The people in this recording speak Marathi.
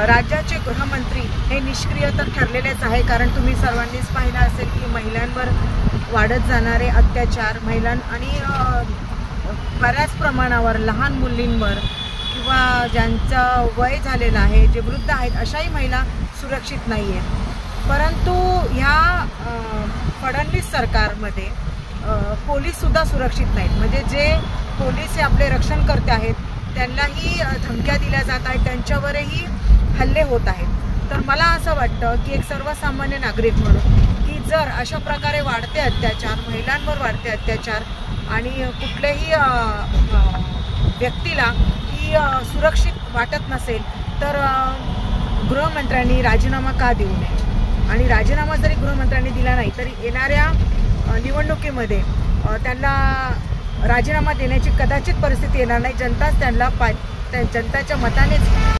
राज्याचे गृहमंत्री हे निष्क्रिय तर ठरलेलेच आहे, कारण तुम्ही सर्वांनीच पाहिलं असेल की महिलांवर वाढत जाणारे अत्याचार, महिलां आणि बऱ्याच प्रमाणावर लहान मुलींवर किंवा ज्यांचं वय झालेलं आहे, जे वृद्ध आहेत, अशाही महिला सुरक्षित नाही आहेत। परंतु ह्या फडणवीस सरकारमध्ये पोलीससुद्धा सुरक्षित नाहीत। म्हणजे जे पोलीस हे आपले रक्षण करते आहेत त्यांनाही धमक्या दिल्या जात आहेत, त्यांच्यावरही हल्ले होत आहेत। तर मला असं वाटतं की एक सर्वसामान्य नागरिक म्हणून की जर अशा प्रकारे वाढते अत्याचार, महिलांवर वाढते अत्याचार आणि कुठल्याही व्यक्तीला ही सुरक्षित वाटत नसेल तर गृहमंत्र्यांनी राजीनामा का देऊ नये? आणि राजीनामा जरी गृहमंत्र्यांनी दिला नाही तरी येणाऱ्या निवडणुकीमध्ये त्यांना राजीनामा देण्याची कदाचित परिस्थिती येणार नाही। जनताच त्यांना जनताच्या मतानेच